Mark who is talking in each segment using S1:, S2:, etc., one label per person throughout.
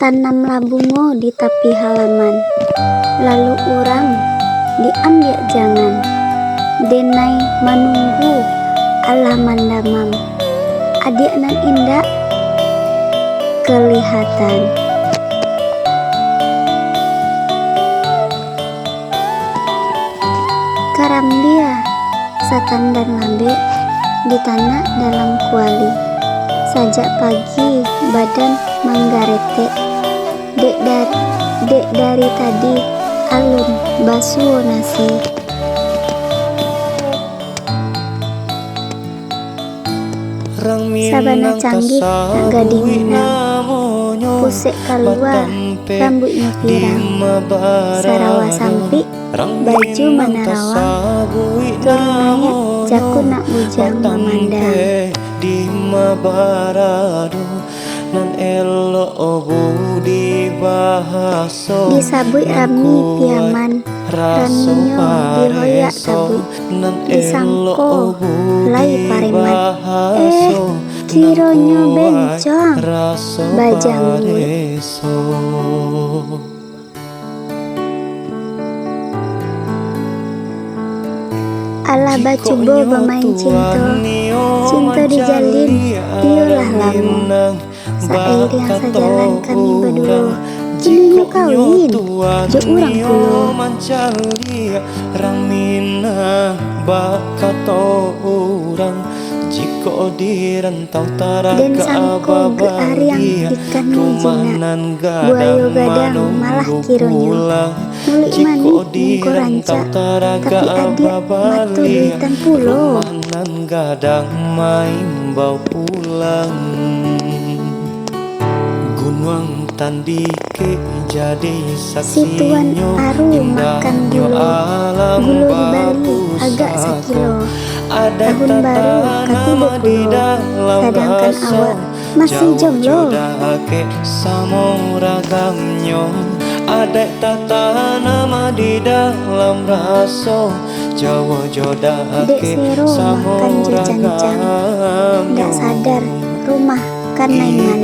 S1: Tanamlah bungo di tepi halaman, lalu orang diambil jangan. Denai menunggu Allah mandamam, adik nan indah kelihatan. Karambia satan dan lambe di tanah dalam kuali. Sajak pagi badan manggarete, dek dari tadi alun basuh nasi. Sabana canggih nak gadinginang, pusek keluar rambutnya pirang. Sarawa sampi baju menarawa, turunannya jaku nak bujang memandang.
S2: Di mabarado nan elo budi bahaso
S1: disabui rami piaman, raminyo dihoyak tabui, disangko lai paremat, kironyo bencong bajang Allah bacubo bermain cinta dijalin iolah lamu. Sair yang sejalan kami berdua, kini yuk kawin jo urang pulo.
S2: Rang minang bakato urang jiko di rantau tara
S1: dan sangko geariang ikan nujina, buayo gadang malah kironyo. Mulik manik mungko ranca, tapi adik matu duitan pulo.
S2: Kumanan gadang main bau pulang, gunung tandike jadi
S1: Situan
S2: saksinya.
S1: aru makan gulu, gulu di Bali agak sekilo. Tahun baru katibo pulo, sedangkan awak masih jomblo.
S2: Samo ragamnya adek tata nama di dalam raso Jawa
S1: Dek
S2: jodake
S1: sero
S2: samo
S1: makan jejancang, ndak sadar rumah karena dia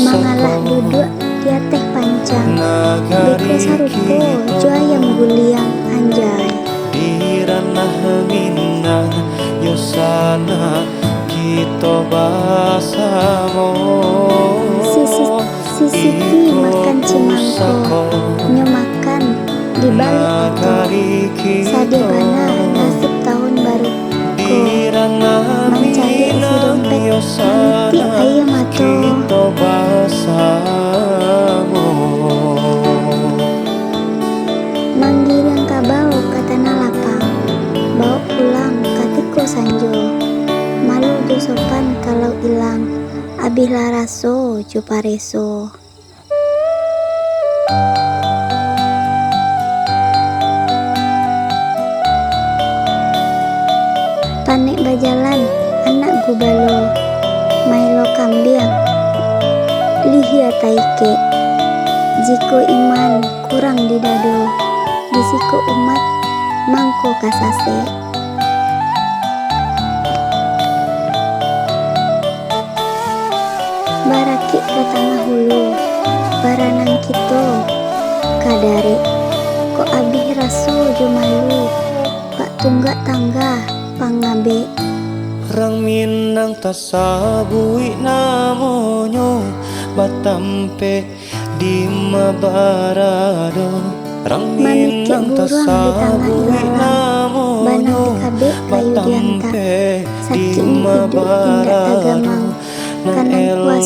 S1: mengalah duduk dia teh pancang. Beko sarupo jo ayam guliang anjay.
S2: di ranah minang yosana kita basamo
S1: Sisiki makan cimangko, nyo makan di balik itu. Sadebana nasib tahun baru ko, mencari isi dompet nanti ayam atau
S2: kita basamo
S1: manggil yang kabau kata nalapang, bawa pulang katiko sanjo. Malu do sopan kalau ilang, abih laraso cupareso. Panek bajalan anak gubalo, mailo kambiang lihia taike. Jiko iman kurang di dado, disiko umat mangko kasase. Barakik ke tengah hulu, baranang kito kadare. Ko abih raso jo malu, pak tunggak tangga pangabe.
S2: Rang minang tasabui namonyo batampe di mabarado. Rang minang tasabui namonyo batampe di mabarado. Nan elo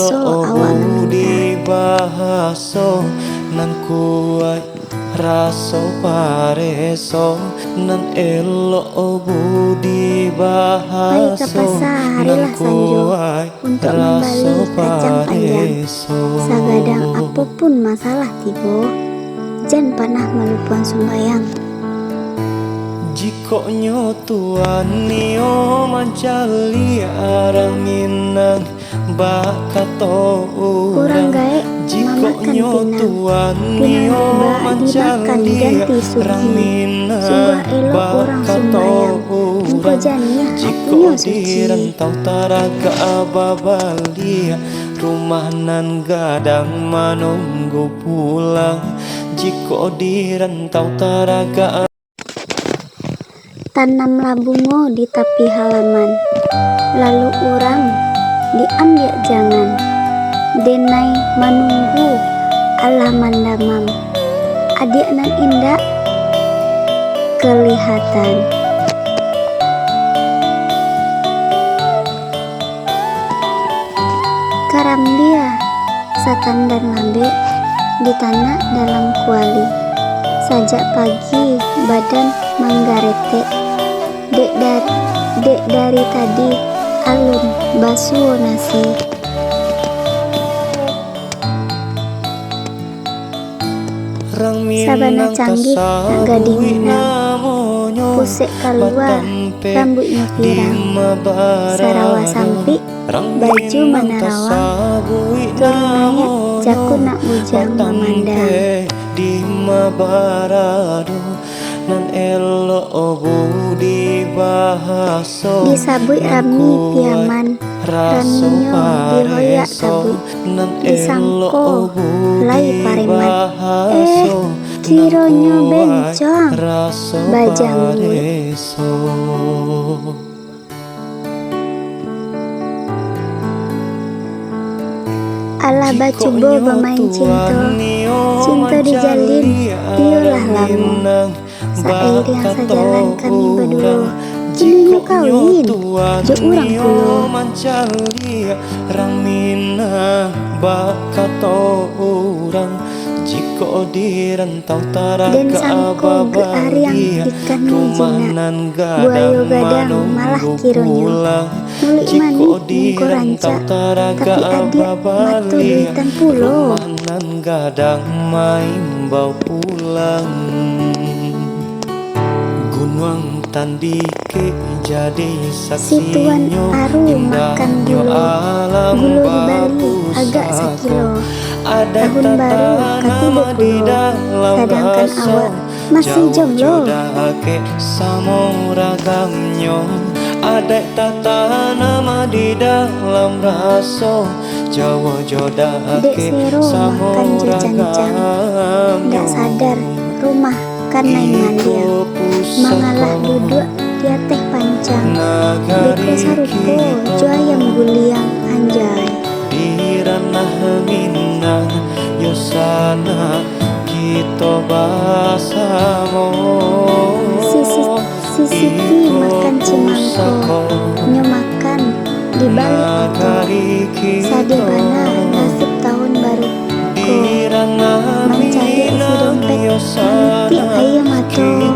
S2: di bahaso nan kuat raso pareso nan elo budi bahaso nan kuat raso pareso.
S1: Sagadang apapun masalah tibo, jan panah melupuan sumbayang.
S2: Jiko nyo tuan nio mancali arang minang bakato
S1: Kurang gae mamakan pinang, pinang iba dimakan diganti sugi. Sungguh elok orang sumbayang, engkau janiah hatinya suci.
S2: Rantau taraga ababalia rumah nan gadang menunggu pulang. Jika di rantau taraga
S1: tanamlah bunga di tepi halaman, lalu orang diambil jangan. Denai menunggu Allah mandamam, adik nan indah kelihatan. Karambia satan dan lambe di tanah dalam kuali. Sajak pagi badan manggarete, dek dari tadi alun basuh nasi. Sabana canggih nak gading minang, pusik keluar rambutnya pirang. Sarawa sampi baju menarawang, turunannya jaku nak bujang memandang.
S2: Di mabarado nan elo budi bahaso
S1: Disabui rami piaman, raminya dihoyak tabui. Disangko lai paremat, kironyo bencong bajangui. Allah bacubo bermain cinta dijalin iulah lamu. Sair yang sejalan kami berdua, kini kawin jo urang pulo.
S2: Rang minang bakato urang jika di rantau taraga
S1: Den sangko geariang ikan mujina, buayo gadang malah kironyo. Mulik manik mungko ranca, tapi adik matu duitan pulo.
S2: Rumahan gadang main bau pulang. Gunung tandike jadi
S1: Situan
S2: saksinya,
S1: aru makan gulu,
S2: alam
S1: gulu di Bali agak sekilo. Tahun baru katiba pulo, sedangkan awak masih jomblo.
S2: Samo ragamnya ada tata nama di dalam raso Jawa
S1: Dek
S2: jodake
S1: sero
S2: samo
S1: makan jejancang, ndak sadar rumah karena iman dia. Mengalah duduk dia teh pancang, beke sarupo jo ayam guliang anjay.
S2: Di ranah minang yosana kita basamo.
S1: Sisiki makan cimangko, nyo makan di balik itu. Sadebana nasib tahun baru ko, mencari si dompet nanti ayam mato.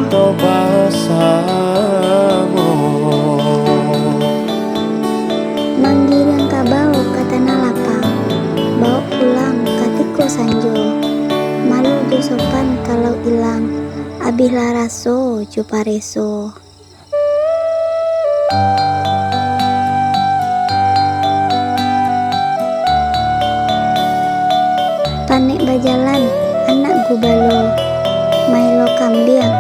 S1: Manggil yang kabau kata nalapang, bawa pulang katiko sanjo. Malu jo sopan kalau ilang, abih laraso jo pareso. Panik bajalan anak gubalo, mailo kambiang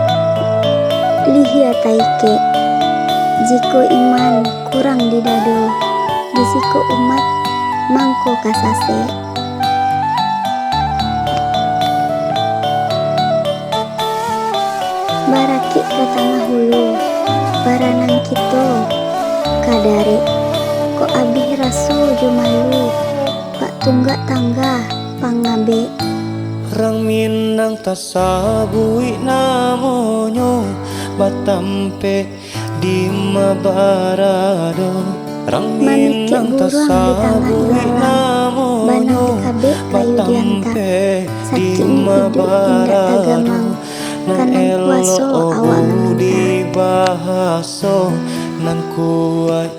S1: lihia taike. Jiko iman kurang di dado, disiko umat mangko kasase. Barakik ke tengah hulu, baranang kito kadari. Kok abih raso jo malu, pak tunggak tangga pangabe.
S2: Rang minang tasabui namonyo batampe di mabarado. Rang minang tasabui namonyo batampe di mabarado. Nan elo di bahaso nan kuat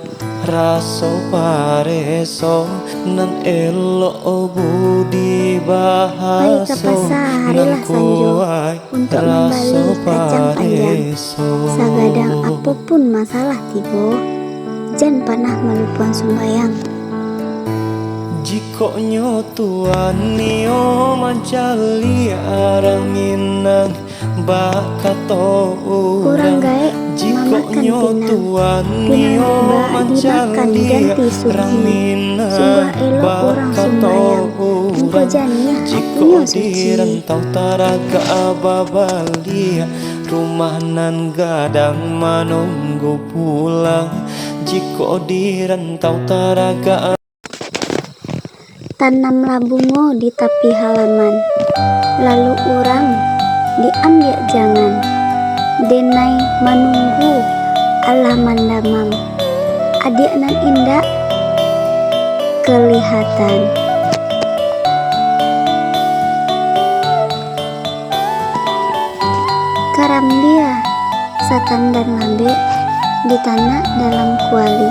S2: raso pareso nan elo budi bahaso nan kuat raso pareso.
S1: Sagadang apapun masalah tibo, jan panah melupuan sumbayang.
S2: Jiko nyo tuan nio mancali arang minang bakato
S1: Kurang gaek
S2: jiko
S1: makan pinang riba dimakan ganti sugi. Sungguh elok orang sembayang, engkau janiah hatinya suci.
S2: Rantau taraga ababalia, rumah nan gadang menunggu pulang. Jiko di rantau taraga.
S1: Tanamlah bunga di tepi halaman, lalu orang diambil jangan. Denai menunggu Allah mandamam, adik nan indah kelihatan. Karambil satan dan lambe di tanah dalam kuali.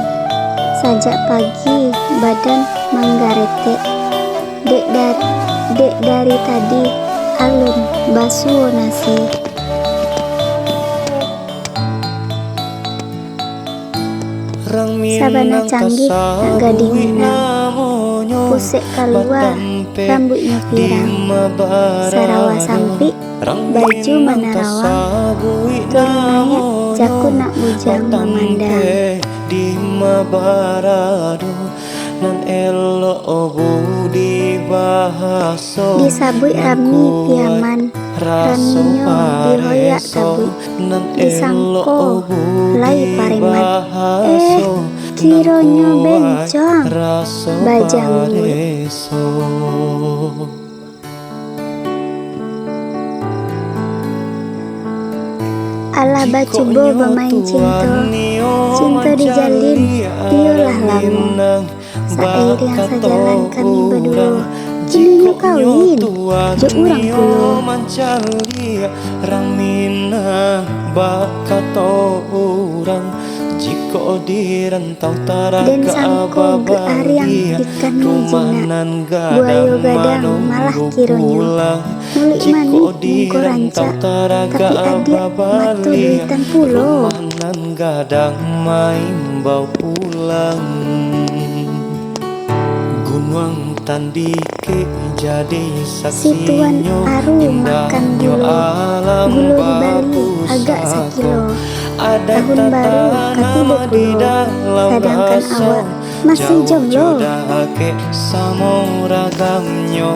S1: Sajak pagi badan manggarete, dek dari tadi alun basuh nasi. Sabana canggih tak gading minang, pusik keluar rambutnya pirang. Sarawa sampi baju menerawang, turun naik jaku nak bujang memandang.
S2: Di mabarado nan elo budi bahaso
S1: Disabui rami piaman, raminyo dihoyak tabui. Disangko lai paremat, kironyo bencong bajangui. Ala bacubo bermain cinta dijalin tiulah lamu. Sair yang sejalan kami berdua, kini nu kawin jo urang pulo.
S2: Rang minang bakato urang, jiko di rantau taraga
S1: Den sangko geariang ikan mujina, buayo gadang malah kironyo. Mulik manik mungko ranca, tapi adik matu duitan pulo.
S2: Nan gadang main bau pulang. Gunung tandike jadi
S1: Situan
S2: saksinya,
S1: aru makan bulu, gulo di Bali agak sekilo. Tahun baru katiba pulo, sedangkan awak masih jomblo.
S2: Samo ragamnya,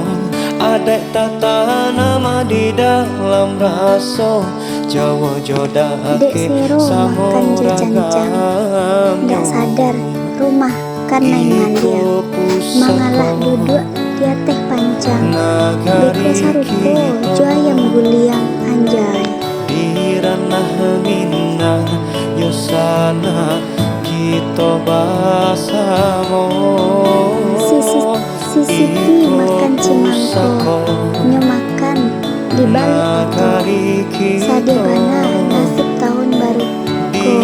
S2: adek tata nama di dalam raso. Jawa
S1: Dek
S2: jodake
S1: sero
S2: samo
S1: makan jejancang, nggak sadar rumah karena ingan dia. Mengalah duduk dia teh pancang, beke sarupo jo ayam guliang anjay.
S2: Di ranah minang yosana kita basamo.
S1: Sisiti makan cimangko, nyo makan di balik itu. Sadebana nasib tahun baru ko,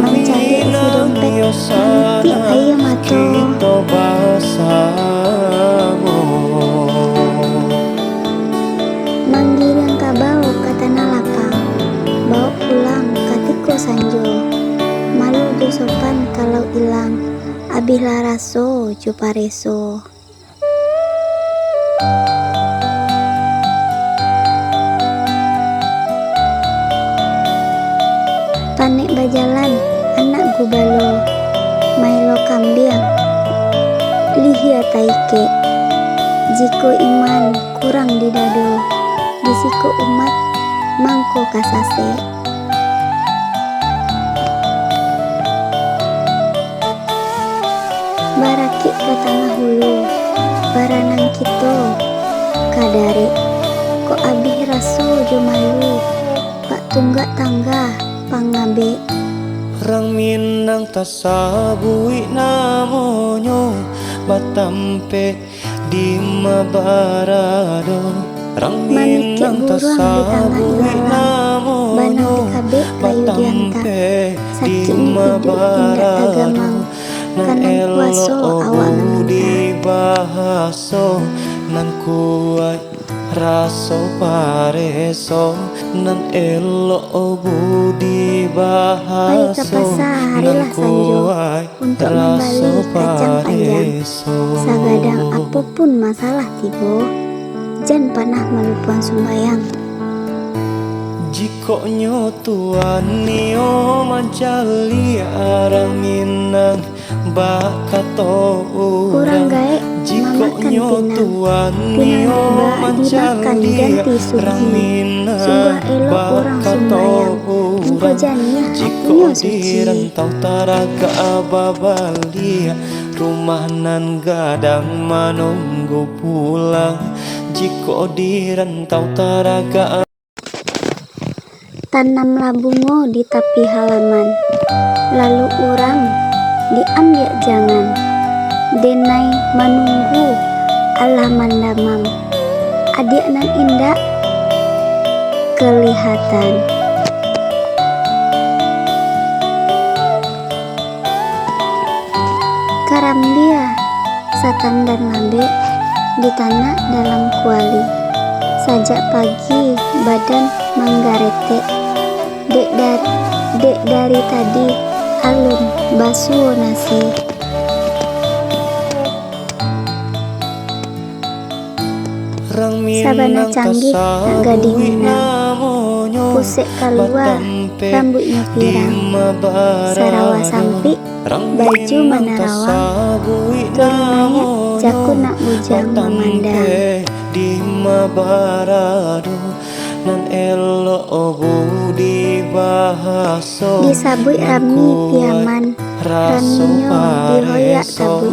S1: mencari si dompet nanti ayam atau
S2: kita basamo.
S1: manggil yang kabau kata nalapang, bawa pulang katiko sanjo. Malu jo sopan kalau ilang, abih laraso jo pareso. Panek bajalan anak gubalo, mailo kambiang lihia taike. Jiko iman kurang di dado, disiko umat mangko kasase. Barakik ke tengah hulu, baranang kito kadare. Kok abih raso jo malu, pak tunggak tangga pangabe.
S2: Rang minang tasabui namonyo, batampe di mabarado. Rang minang tasabui namonyo, batampe di mabarado. Nan elo budi bahaso, nan kuat raso pareso. Nan elo budi bahaso, nan kuat raso pareso.
S1: Sagadang apapun masalah tibo, jan panah melupuan sumbayang.
S2: jiko nyo tuan nio mancali arang minang bakato
S1: kurang gaek
S2: jiko
S1: mamakan
S2: nyo
S1: pinang
S2: tuan
S1: pinang
S2: nio
S1: tiba dimakan
S2: mancali
S1: ganti
S2: arang
S1: sugi
S2: minang
S1: sungguh elok orang sembayang engkau janiah
S2: jiko
S1: hatinya
S2: di
S1: suci
S2: rantau taraga ababalia rumah nan gadang menunggu pulang jiko di rantau taraga.
S1: tanamlah bungo di tepi halaman lalu orang diambil jangan denai menunggu Allah mandamam adik nan indah kelihatan karambia satan dan lambe di tanah dalam kuali sajak pagi badan manggarete dek dari tadi alun basuh nasi sabana canggih nak gading minang pusek keluar rambutnya pirang sarawa sampi baju menerawang turunannya jaku nak bujang memandang
S2: di mabarado nan elo budi bahaso
S1: disabui rami piaman raminyo dihoyak tabui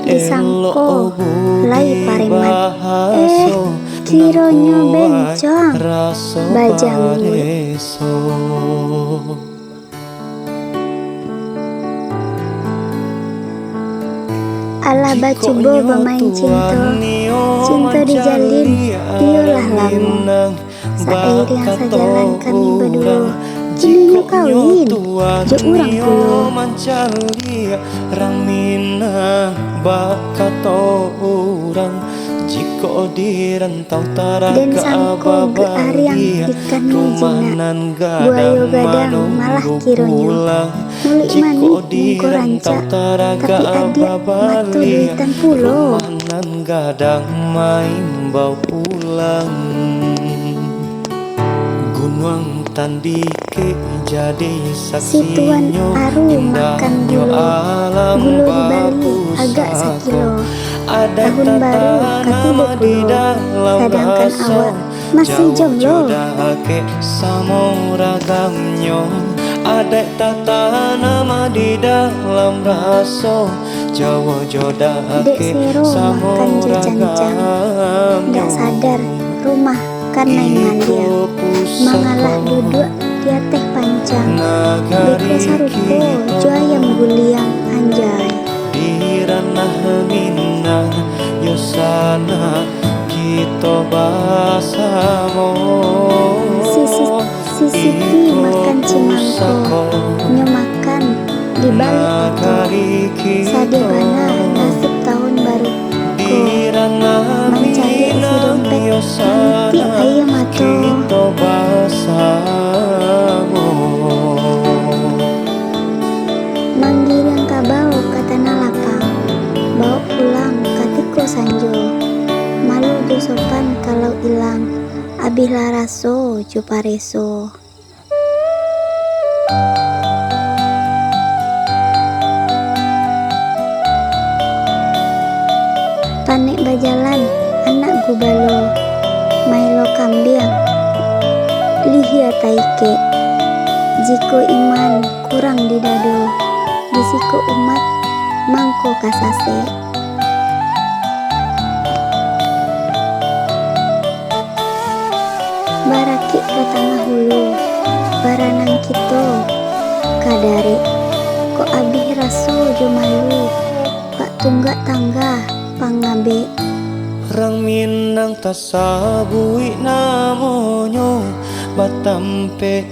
S1: disangko lai paremat kironyo bencong bajangui ala bacubo bermain cinta dijalin iolah lamu sair yang sejalan kami berdua ini yuk kawin jo urang pulo
S2: rang minang bakato urang jiko di rantau taraga
S1: dan sangko geariang ikan jina buayo gadang malah kironyo mulik mani mungko ranca tapi adik matu duitan pulo
S2: nan gadang main bau pulang gunung tandike jadi
S1: situan
S2: saksinya
S1: aru makan gulu gulu di Bali agak sekilo tahun baru ketiga puluh sedangkan awak masih jomblo
S2: samo ragamnya adek tata nama di dalam raso Jawa joda
S1: dek sero makan jejancang nggak sadar rumah karena ingan dia mengalah duduk dia teh pancang beko sarupo jo ayam guliang anjay
S2: di ranah minang yosana kita basamo
S1: sisiki makan cimangko nyomakan di balik itu sadebana nasib tahun baru ko mencari isi dompet nanti ayam atau manggil yang kabau kata nalapang bawa pulang katiko sanjo malu jo sopan kalau ilang abih laraso jo pareso panek bajalan anak gubalo mailo kambiang lihia taike jiko iman kurang di dado disiko umat mangko kasase baraki ke tengah hulu baranang kito kadari ko abih raso jo malu pak tunggak tangga pangabe
S2: rang minang tasabui namonyo batampe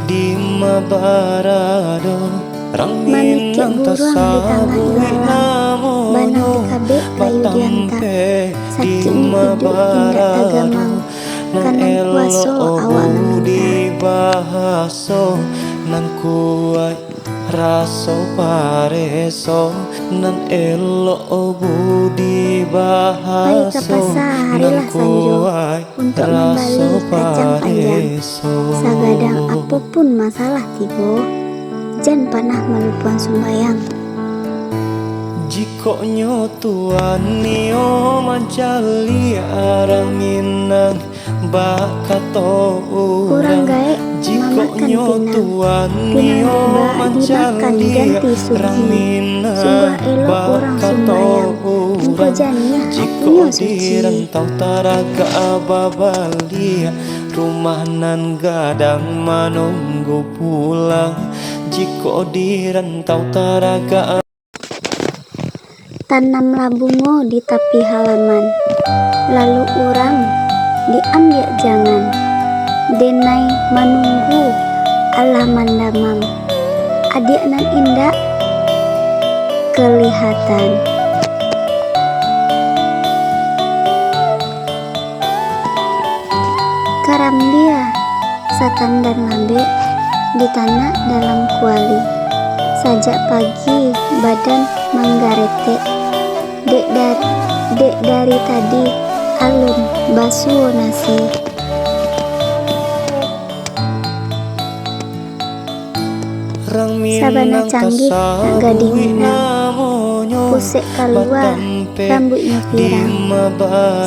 S2: di mabarado rang minang tasabui namonyo batampe di mabarado nan elo di bahaso nan kuat raso pareso nan elo budi
S1: Pergi ke
S2: bahaso
S1: pasar,
S2: nan
S1: harilah Sanjo,
S2: kuai
S1: untuk
S2: raso
S1: membeli kacang panjang.
S2: pareso.
S1: Sagadang apapun masalah tibo, jan panah melupuan sumbayang.
S2: Jiko nyotuan nio mancali arang minang bakato
S1: Kurang gaek
S2: Jiko
S1: mamakan pinang,
S2: nyotuan
S1: pinang
S2: nio
S1: riba dimakan
S2: mancali
S1: ganti
S2: arang
S1: suci.
S2: minang
S1: Sungguh elok orang sumbayang, engkau janiah
S2: Jiko
S1: hatinya suci.
S2: direntau taraga ababalia rumah nan gadang menunggu pulang. Jiko direntau taraga
S1: Tanamlah bungo di tepi halaman, lalu orang diambil jangan. Denai menunggu Allah mandamam, adik nan indah kelihatan. Karamdia satan dan lambe di tanah dalam kuali. Sajak pagi badan manggarete, dek dari tadi alun basuh nasi. Sabana canggih nak gading minang, pusek keluar rambutnya pirang.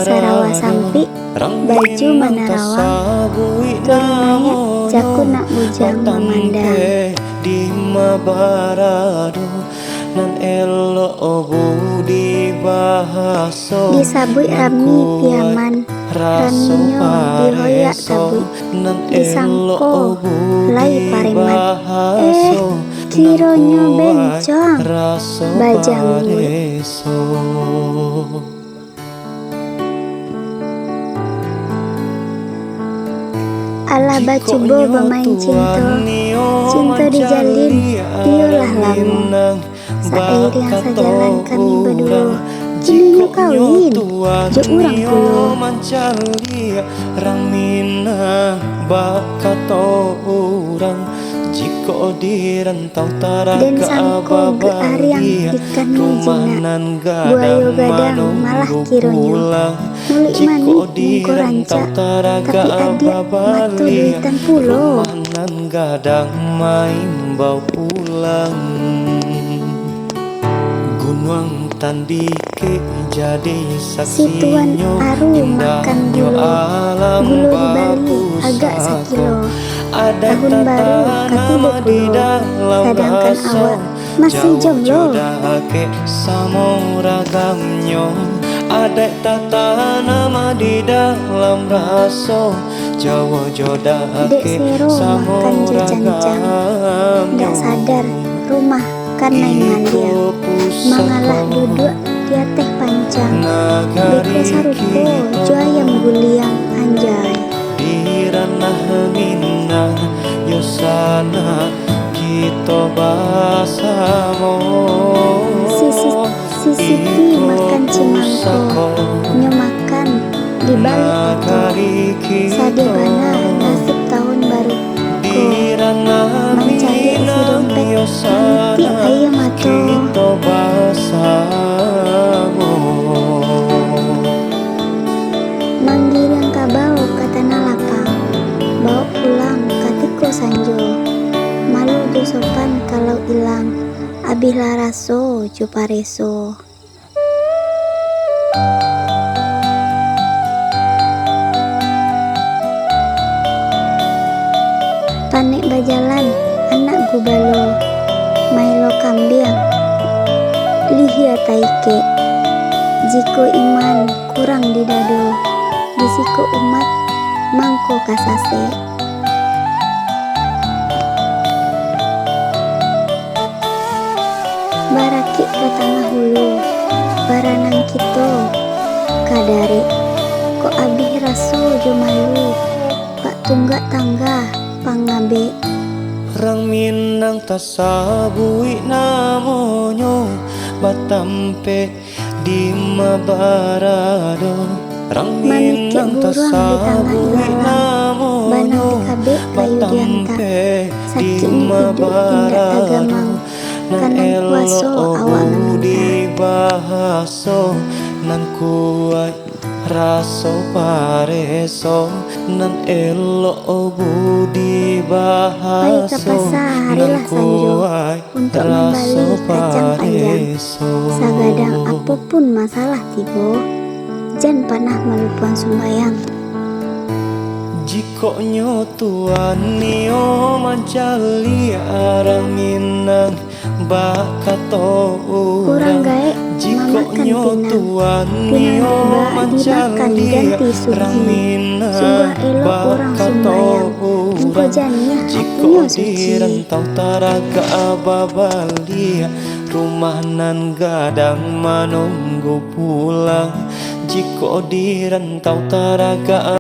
S1: Sarawa sampi baju menerawang, turunaya jaku nak bujang memandang.
S2: Di mabarado nan elo budi bahaso
S1: Disabui rami piaman, raminyo dihoyak sabui. Disangko lai paremat, kironyo bencong bajang mulut. Allah bacubo bermain cinta dijalin, iyalah lamu. Sair yang sejalan kami berdua, kini yuk kawin, jo urang pulo.
S2: Rang minang bakato urang jiko direntau taraga
S1: Dan sangko geariang ikan mijina, buayo gadang malah kironyo. Mulik manik mungko ranca, tapi adik matu duitan pulo.
S2: nan gadang main bau pulang. Gunung tandike jadi
S1: Situan
S2: saksinya
S1: aru makan bulu, gulo di Bali agak sekilo. Tahun baru kati 20, sedangkan awak masih jomblo.
S2: Ragamnya adek tata nama di dalam raso Jawa
S1: Dek
S2: jodake
S1: sero makan jejancang, nggak sadar rumah karena ingan dia. Mengalah duduk dia teh pancang, beko sarupo jo ayam guliang anjay.
S2: di ranah minang yosana kita basamo
S1: Sisiti makan cimangko, nyo makan di balik itu. Sadebana nasib tahun baru ko, mencari isi dompet nanti ayam mato.
S2: kita basamo
S1: Manggil yang kabau ke tanah lapang, bawa pulang katiko sanjo. Malu jo sopan kalau ilang, abih laraso jo pareso. Panek bajalan anak gubalo, mailo kambiang lihia taike. Jiko iman kurang di dado, disiko umat mangko kasase. Barakik ke tengah hulu, baranang kito kadare. Kok abih raso jo malu, pak tunggak tangga pangabe.
S2: Rang minang tasabui namonyo batampe di mabarado. Rang
S1: Mamikik
S2: minang
S1: buruang di tangga
S2: tasabui
S1: ilalang, banang
S2: namonyo
S1: di kabek kayu Yudianta, saking hidup indah tagamang, kanan kuaso awak
S2: bahaso nan kuai raso pareso nan elo budi bahaso nan kuai
S1: untuk
S2: raso
S1: membalik kacang panjang.
S2: pareso
S1: Sagadang apapun masalah tibo, jan panah melupuan sumbayang.
S2: Jiko nyotuan nio mancali arang minang bakato
S1: Kurang gaek
S2: jiko
S1: mamakan
S2: nyotuan
S1: pinang
S2: nio
S1: tiba dimakan
S2: mancali
S1: ganti
S2: arang
S1: sugi.
S2: minang
S1: Sungguh elok orang sumbayang, engkau janiah
S2: jiko
S1: hatinya suci.
S2: direntau taraga ababalia rumah nan gadang menunggu pulang jiko direntau taraga.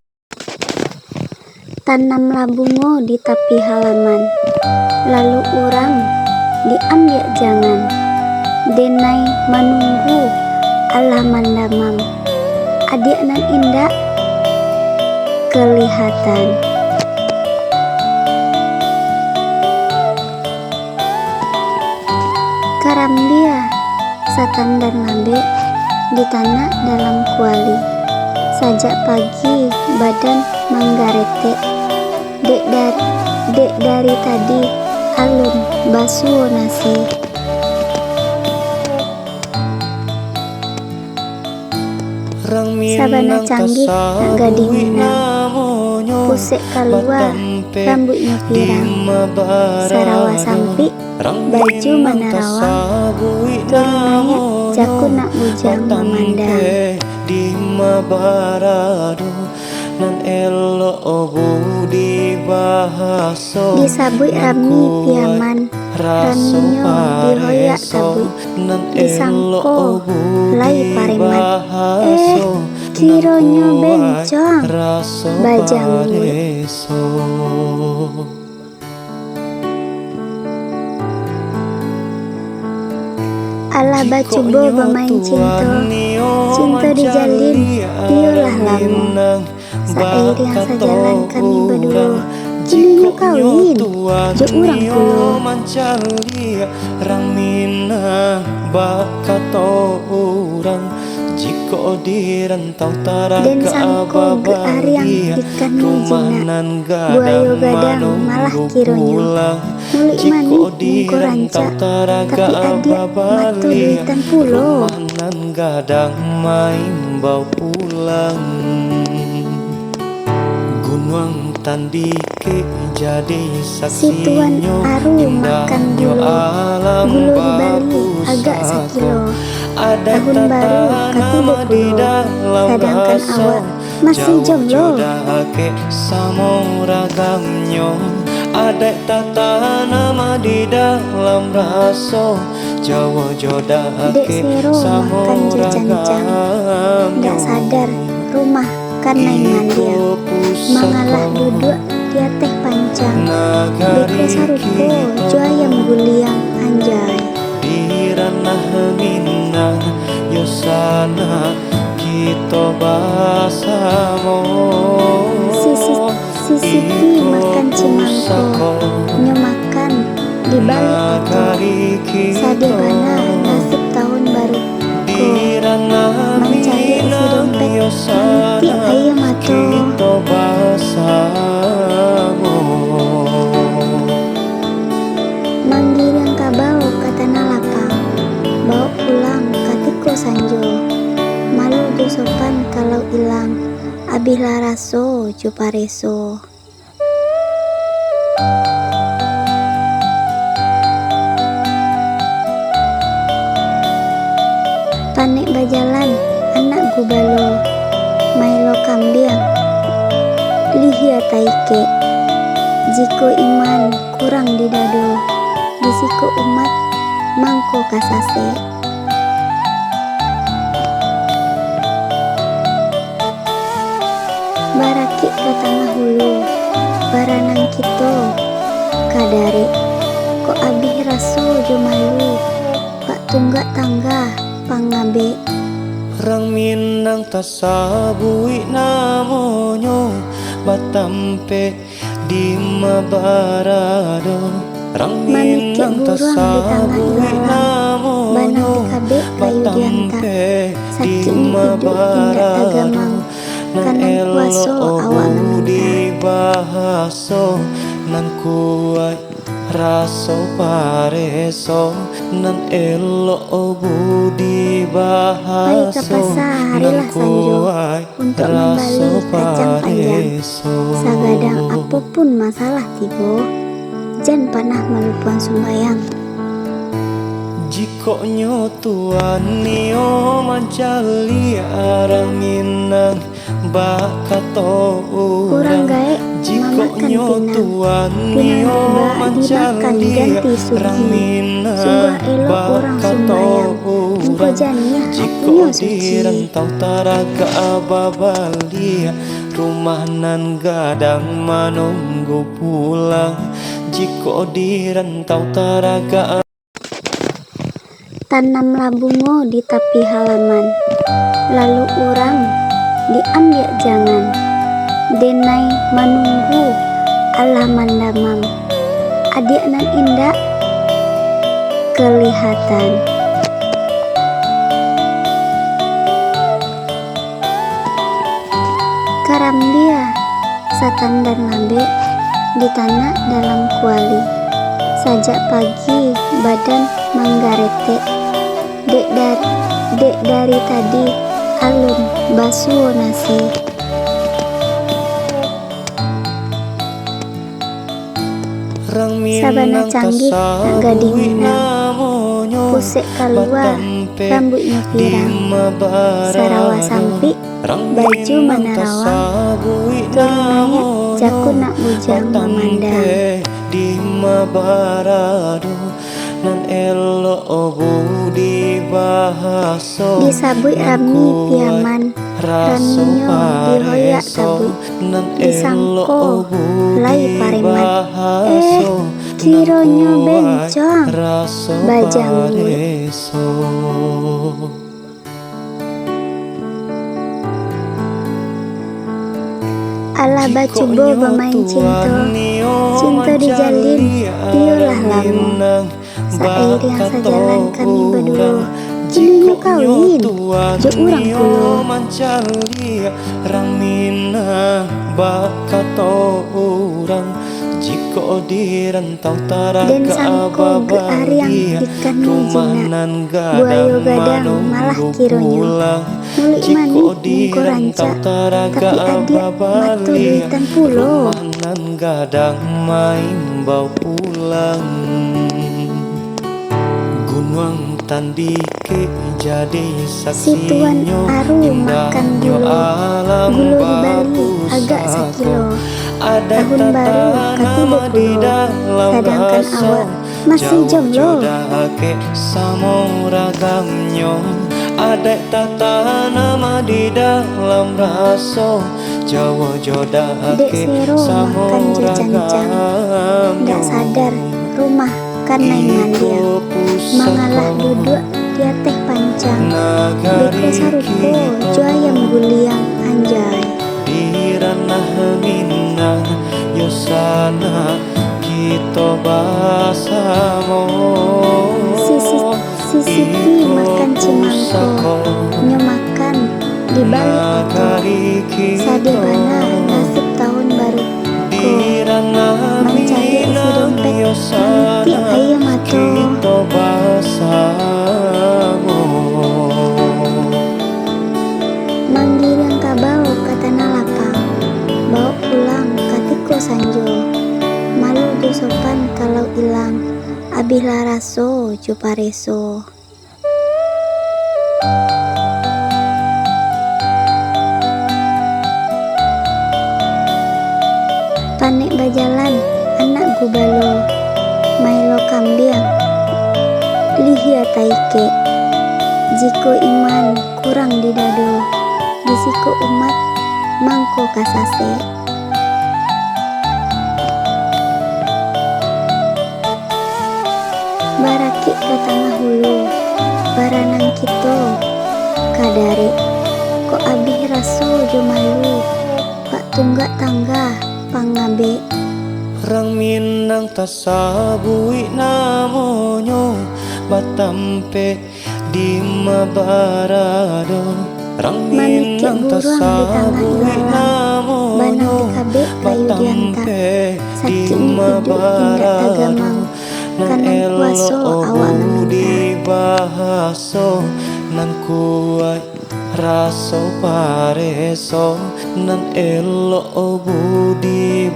S1: Tanamlah bungo di tepi halaman, lalu orang diambil jangan. Denai menunggu Allah mandamam, adik nan indah kelihatan. Karambia satan dan lambe di tanah dalam kuali. Sajak pagi badan manggarete, dek dari tadi alun basuh nasi. Sabana canggih nak gading minang, pusek keluar rambutnya pirang, sarawa sampi baju menerawang, turun naik jaku nak bujang memandang.
S2: Di mabarado nan elo budi bahaso
S1: disabui rami piaman, raminyo dihoyak tabui, disangko lai paremat, kironyo bencong bajangui. Ala bacubo bermain cinta dijalin tiolah lamu, sair yang sejalan kami berdua, ini kawin jo urang pulo.
S2: Rang minang bakato urang jiko direntau taraga
S1: dan sangko geariang ikan mujina, buayo gadang malah kironyo, mulik manik mungko ranca, tapi adik matu duitan pulo.
S2: Rumahan gadang main bau pulang, gunung tandike jadi
S1: Situan
S2: saksinya
S1: aru makan gulu, gulu di Bali agak sekilo. Tahun baru katiba pulo, sedangkan awak masih jomblo.
S2: Samo ragamnya ada tata nama di dalam raso Jawa
S1: Dek
S2: jodake
S1: sero
S2: samo
S1: makan jejancang, nggak sadar rumah karena iman dia, mengalah duduk dia teh pancang, beko sarupo jo ayam guliang anjay.
S2: di ranah minang yosana kita basamo
S1: Sisiti makan cimangko, nyo makan di balik itu, sadebana nasib tahun baru ko, mencari isi dompet, nanti ayam atau manggil yang kabau kata nalapang, bawa pulang katiko sanjo, malu jo sopan kalau ilang, abih laraso jo pareso. Panek bajalan anak gubalo, mailo kambiang lihia taike, jiko iman kurang di dado, disiko umat mangko kasase. Barakik ke tengah hulu, baranang kito kadare, kok abih raso jo malu, pak tunggak tangga pangabe.
S2: Rang minang tasabui namonyo batampe di mabarado rang
S1: Mamikik
S2: minang
S1: buruang di tengah
S2: tasabuhi
S1: ilalang, banang
S2: namonyo
S1: TKB kayu diantar.
S2: batampe di
S1: Sakit ni hidup indah
S2: mabarado
S1: tagamang,
S2: nan
S1: kanan kuaso
S2: elo
S1: awak meminta.
S2: di bahaso nan kuat raso pareso nan elo budi
S1: Pai ke
S2: bahaso
S1: pasar
S2: nan
S1: harilah sanjo
S2: kuat
S1: untuk
S2: raso
S1: membeli kacang panjang.
S2: pareso
S1: Sagadang apapun masalah tibo, jan panah melupuan sumbayang.
S2: jiko nyotuan nio mancali arang minang bakato
S1: Kurang gaek
S2: jiko
S1: mamakan pinang,
S2: nyotuan
S1: pinang
S2: nio
S1: tiba dimakan
S2: mancali
S1: ganti
S2: arang
S1: suci.
S2: minang
S1: Sungguh elok orang sumbayang, engkau janiah
S2: jiko
S1: akunya suci.
S2: direntau taraga ababalia rumah nan gadang menunggu pulang jiko direntau taraga.
S1: Tanamlah bungo di tepi halaman, lalu orang diambil jangan. Denai menunggu Allah mandamang, adik nan indah kelihatan. Karambia satan dan lambe di tanah dalam kuali. Sajak pagi badan menggarete, dek dari tadi alun basuh nasi. Sabana canggih nak gading minang, pusek keluar rambutnya pirang. Sarawa sampi baju menarawang, turunannya jaku nak bujang memandang.
S2: Di mabarado nan elo budi bahaso
S1: Disabui rami piaman, raminyo dihoyak tabui. Disangko lai paremat, kironyo bencong bajangul. Allah bacubo bermain cinta dijalin, iolah lamu. Sair yang sejalan kami berdua, kini yuk kawin, jok urang pulo.
S2: Rang minang bakato urang jiko direntau taraga
S1: Dan sangko geariang ikan nujina, buayo gadang malah kironyo. Mulik mani mungko ranca, tapi adik matu duitan pulo.
S2: nan gadang main bau pulang gunung tandike jadi
S1: Situan
S2: saksinya
S1: aru makan gulu, gulu di Bali agak sekilo. Tahun baru katibo pulo, sedangkan awak masih jomblo.
S2: Samo ragamnya ada tata nama di dalam raso Jawa
S1: Dek
S2: jodake
S1: sero
S2: samo
S1: makan jejancang, ndak sadar rumah karena ingan dia. Mengalah duduk dia teh pancang, beko sarupo jo ayam guliang anjay.
S2: di ranah minang yosana kita basamo
S1: Sisiki makan cimangko, nyo makan di balik itu. Sadebana nasib tahun baru ko, mencari isi dompet, nanti ayam atau
S2: kita basamo
S1: manggil yang kabau ke tanah lapang, bawa pulang katiko sanjo. Malu do sopan kalau ilang, abih laraso cupareso. Panek bajalan anak gubalo, mailo kambiang lihia taike. Jiko iman kurang di dado, disiko umat mangko kasase. Barakik ke tengah hulu, baranang kito kadari. Ko abih raso jo malu, pak tunggak tangga pangabe.
S2: Rang Minang tasabui namonyo batampe di mabarado. Rang
S1: Mamikik
S2: Minang
S1: buruang di tangga
S2: tasabui
S1: ilalang,
S2: namonyo
S1: banang di kabe kayu diantar.
S2: batampe di
S1: Sakitnya hidup indah
S2: mabarado.
S1: tagamang,
S2: Nan
S1: kanang kuaso
S2: elo
S1: awak meminta.
S2: di bahaso nan kuat raso pareso nan elo budi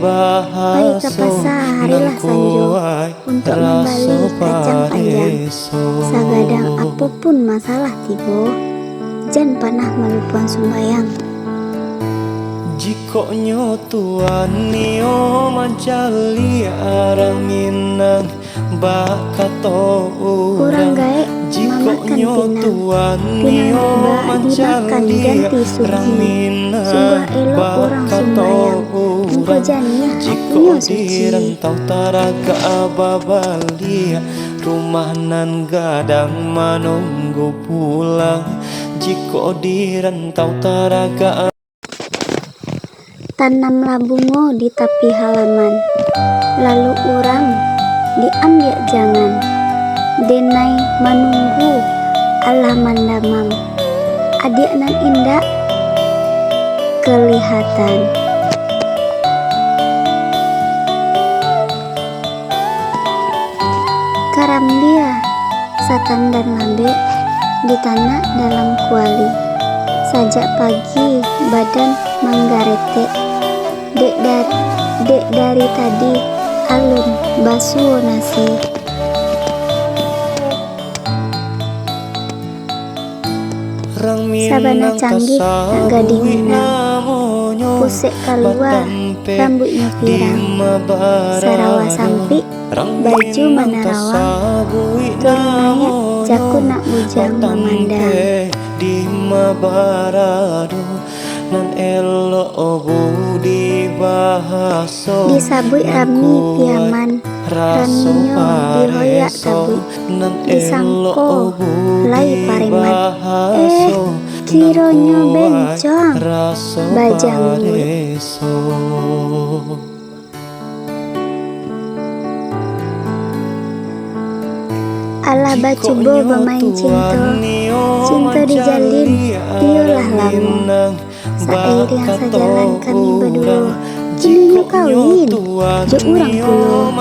S1: Hai
S2: bahaso
S1: kapasa
S2: nan
S1: harilah sanjo
S2: kuat
S1: untuk
S2: raso
S1: membalik kacang panjang.
S2: pareso.
S1: Sagadang apapun masalah tibo, jan panah melupuan sumbayang.
S2: Jiko nyotuan nio mancali arang Minang bakato
S1: Kurang gaek
S2: Jiko
S1: mamakan pinang,
S2: nyotuan
S1: pinang
S2: nio
S1: tiba dimakan
S2: mancali
S1: ganti
S2: arang
S1: suci.
S2: Minang
S1: Sungguh elok orang sumbayang, engko janiah
S2: Jiko
S1: hatinya
S2: di
S1: suci.
S2: rentau taraga ababalia rumah nan gadang menunggu pulang. Jiko di rentau taraga
S1: Tanamlah bungo di tepi halaman, lalu orang diambil jangan. Denai menunggu Allah mandamam, adik nan indah kelihatan. Karambia satan dan lambe di tanah dalam kuali. Sajak pagi badan manggarete, dek dari tadi alun basuh nasi. Sabana canggih naga diminang, pusek keluar rambutnya pirang. Sarawa sampi baju menerawang, turun naik jaku nak bujang memandang.
S2: di mabarado nan elo budi bahaso
S1: Disabui rami piaman, raminyo dihoyak tabu, disangko lai paremat. Kironyo bencong bajangmu. Ala bacubo bermain cinta dijalin tiulah lamu. Sair yang sejalan kami berdua, kini nyu kawin jo urang pulo.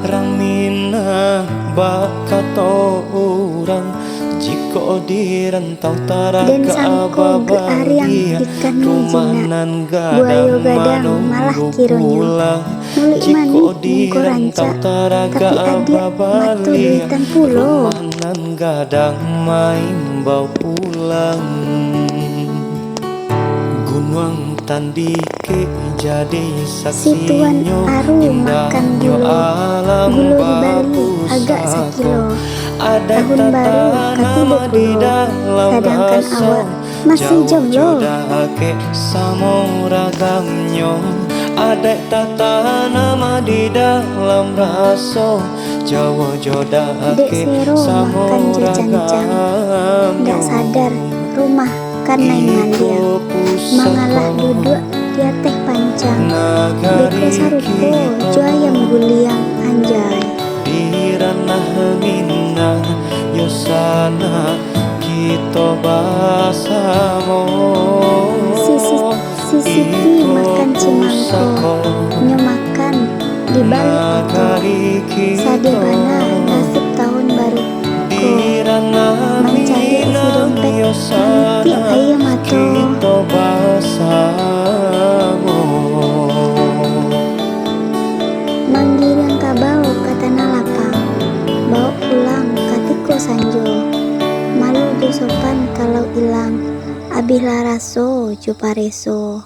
S2: Rang Minang bakato urang jiko di rentau taraga
S1: Den sangko geariang ikan mujina, buayo gadang malah kironyo. Mulik manik mungko ranca, tapi adik matu duitan pulo.
S2: Nan gadang main bau pulang. Gunung tandike jadi
S1: Situan
S2: saksinya
S1: aru makan
S2: indahnya
S1: gulu,
S2: alam
S1: gulo di Bali
S2: babu
S1: agak
S2: satu.
S1: sekilo.
S2: Ada
S1: Tahun baru katiba
S2: di
S1: pulo,
S2: dalam
S1: sedangkan
S2: raso
S1: awak masih jomblo.
S2: Jauh-jauh samo ragamnya. Ada tata nama di dalam raso
S1: Dek
S2: Jauh-jauh
S1: Sero
S2: samo
S1: makan jejancang,
S2: ragamnya.
S1: ndak sadar rumah karena iman dia. Mengalah duduk dia teh pancang, beko sarupo jo ayam guliang anjay.
S2: Di ranah Minang Yosana kita basamo.
S1: Sisiti makan cimangko, nyo makan di balik itu. Sadebana nasib tahun baru ko, mencari si dompet nanti ayam mato.
S2: Kita basamo.
S1: Manggil yang kabau ke tanah lapang, bawa pulang katiko sanjo. Malu jo sopan kalau ilang, abih laraso jo pareso.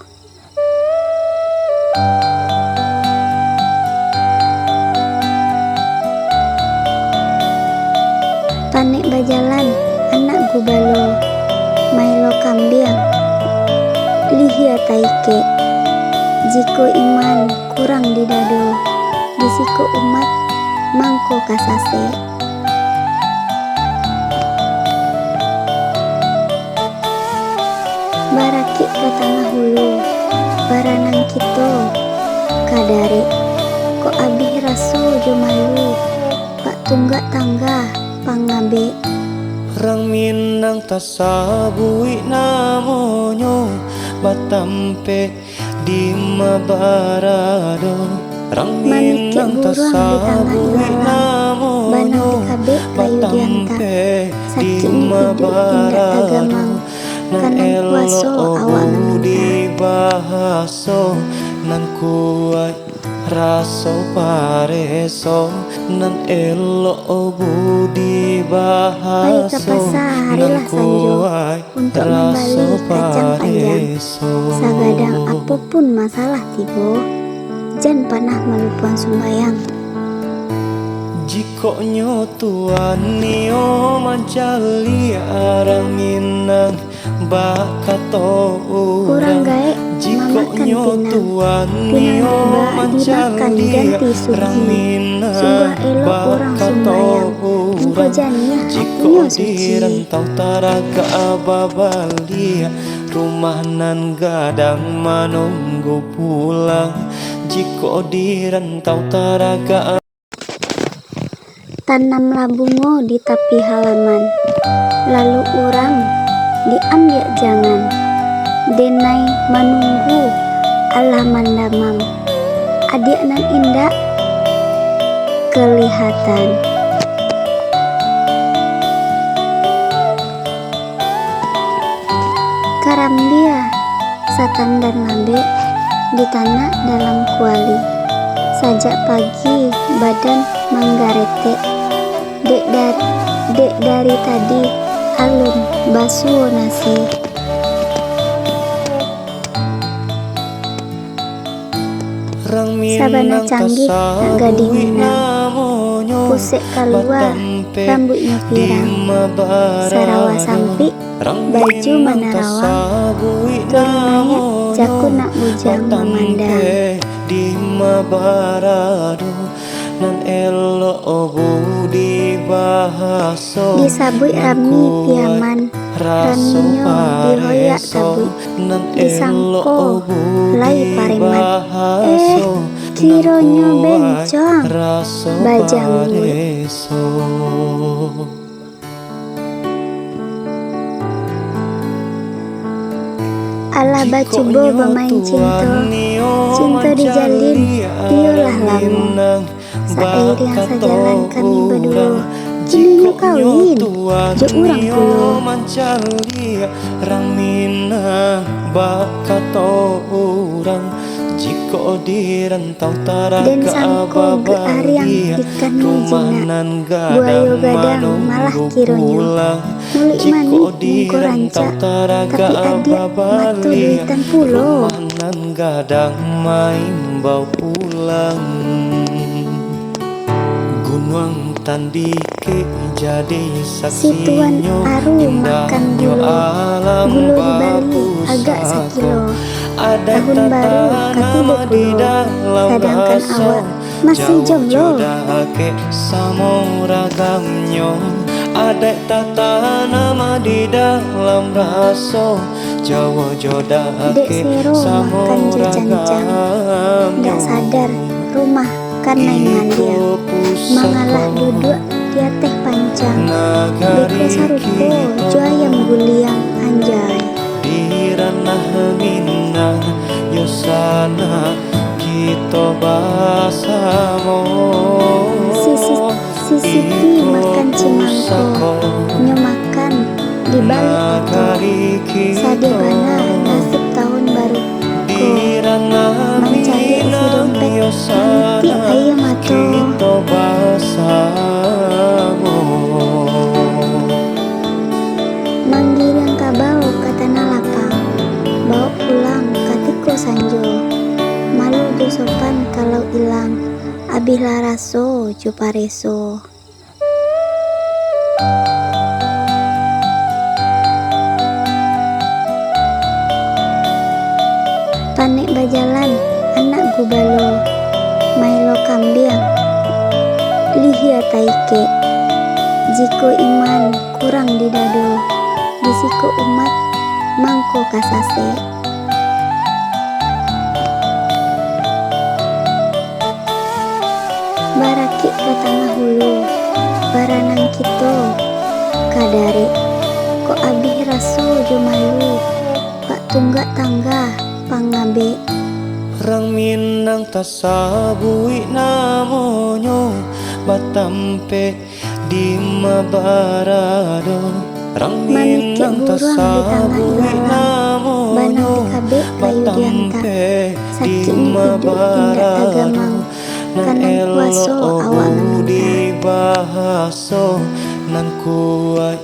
S1: Panek bajalan anak gubalo, mailo kambiang lihia taike. Jiko iman kurang di dado, disiko umat mangko kasase. Barakik ke tengah hulu, baranang kito kadare, kok abih raso jo malu, pak tunggak tangga pangabe.
S2: Rang Minang tasabui namonyo batampe di mabarado. Rang
S1: Manike
S2: Minang
S1: buruang di tanah
S2: tasabui
S1: ilalang,
S2: namonyo
S1: banang di kabe kayu dianta,
S2: batampe di
S1: sakit ni hidup indah
S2: mabarado.
S1: tagamang,
S2: Nan
S1: kanan kuaso
S2: elo
S1: awak
S2: obu
S1: meminta.
S2: di bahaso nan kuai raso pareso nan elo obu di
S1: Pai
S2: bahaso
S1: kapasa
S2: nan
S1: harilah sanjo
S2: kuai
S1: untuk
S2: raso
S1: membalik kacang panjang.
S2: pareso.
S1: Sagadang apapun masalah tibo, jan panah melupuan sumbayang.
S2: Jiko nyo tuan nio mancali arang Minang bakato
S1: Kurang
S2: urang.
S1: gaek
S2: Jiko
S1: mamakan
S2: nyo
S1: pinang,
S2: tuan
S1: pinang
S2: nio
S1: tiba dimakan
S2: mancali
S1: ganti
S2: arang
S1: sugi.
S2: Minang
S1: Sungguh elok orang
S2: bakato
S1: sumbayang, engkau
S2: urang.
S1: janiah
S2: Jiko
S1: hatinya
S2: di
S1: suci.
S2: rantau taraga ababalia rumah nan gadang menunggu pulang. Jiko di rantau taraga
S1: Tanamlah bungo di tepi halaman, lalu orang diambil jangan. Denai menunggu Allah mandamam, adik nan indah kelihatan. Karambia satan dan lambe di tanah dalam kuali. Sajak pagi badan manggarete, dek dari tadi alun basuh nasi. Sabana canggih nak gading minang, pusek keluar rambutnya pirang, sarawa sampi baju menarawang, turun naik jaku nak bujang memandang.
S2: di mabarado nan elo obu di bahaso
S1: Disabui rami piaman, raminyo dihoyak tabui, disangko lai paremat, kironyo bencong bajangui. Ala bacubo bermain cinta dijalin, iolah lamu. Sair yang sejalan kami berdua, ini nu kawin, jo urang pulo.
S2: Rang Minang bakato urang. Jiko di rantau taraga
S1: Dan sangko geariang ikan nujina, buayo gadang malah kironyo. Mulik mani mungko ranca, tapi adik matu duitan pulo.
S2: Rumahan gadang main bau pulang. Gunung tandike jadi
S1: Situan
S2: saksinya
S1: aru makan bulu,
S2: alam
S1: gulu di Bali agak sekilo. Tahun baru katiga pulo, sedangkan awak masih jomblo.
S2: Samuragamnyo adek tata nama di dalam raso Jawa
S1: Dek
S2: jodake
S1: sero makan jejancang, nggak sadar rumah karena ingan dia. Mengalah duduk dia teh pancang, beko sarupo jo ayam guliang anjay.
S2: di ranah Minang yosana kita basamo
S1: Sisiti makan cimangko, nyo makan di balik itu. Sadebana nasib tahun baru ko, mencari isi dompet, nanti ayam atau
S2: kita basamo.
S1: manggil yang kabau ke tanah lapang, bawa pulang katiko sanjo. Malu jo sopan kalau ilang, abih laraso jo pareso. Panek bajalan anak gubalo, mailo kambiang lihia taike. Jiko iman kurang di dado, disiko umat mangko kasase. baraki ke tengah hulu, baranang kito kadari, ko abih raso jo malu, pak tunggak tangga pangabe.
S2: Rang Minang tasabui namonyo batampe di mabarado. Rang Minang tasabui namonyo
S1: banang di kabe kayu dianta, sakit ni hidup indah tagamang, kanang kuaso awak
S2: di bahaso nan kuai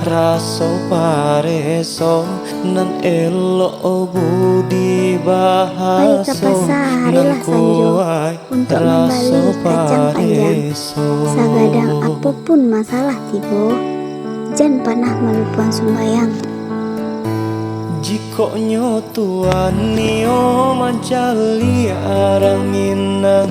S2: raso pareso nan elo budi bahaso nan kuai raso pareso.
S1: Sagadang apapun masalah tibo, jan panah melupuan sumbayang.
S2: Jiko nyotuan nio mancali arang Minang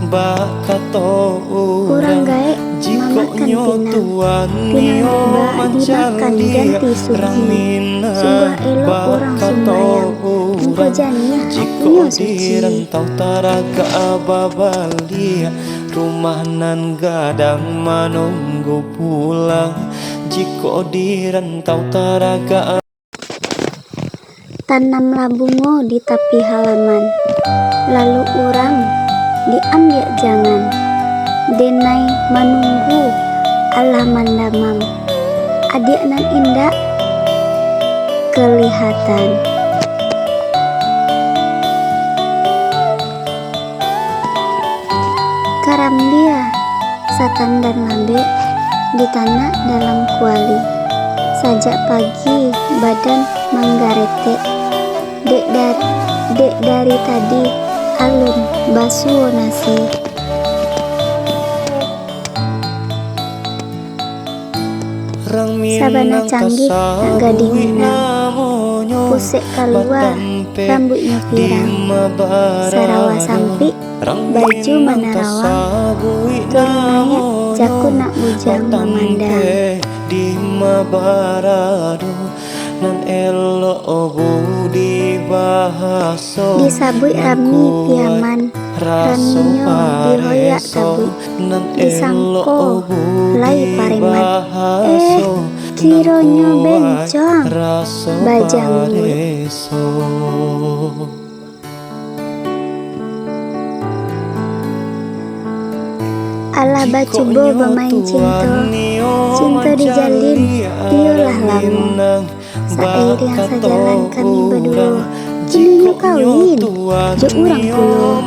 S2: bakato
S1: Kurang gaek
S2: jiko
S1: mamakan
S2: nyotuan
S1: pinang
S2: nio
S1: dimakan
S2: mancali
S1: ganti
S2: arang
S1: suci.
S2: Minang
S1: Sungguh elok orang sumbayang, engko janiah
S2: jiko
S1: hatinya suci.
S2: direntau taraga ababalia rumah nan gadang manunggu pulang. Jiko direntau taraga
S1: Tanamlah bungo di tepi halaman, lalu orang diambil jangan, denai menunggu Allah mandamam, adik nan indah kelihatan. Karambia satan dan lambe di tanah dalam kuali, sajak pagi badan manggarete, dek dari tadi alun basuh nasi. Sabana canggih gading Minang, pusek keluar rambutnya pirang, sarawa sampi baju menerawang, turunnya jaku nak bujang memandang.
S2: Di mabarado nan elo budi bahaso
S1: Disabui rami piaman, raminyo dihoyak sabui, disangko lai paremat, kironyo bencong bajang Allah bacubo bermain cinta dijalin, iyalah lamu, seiring sejalan kami berdua, kini lu kawin, jo urang kulo.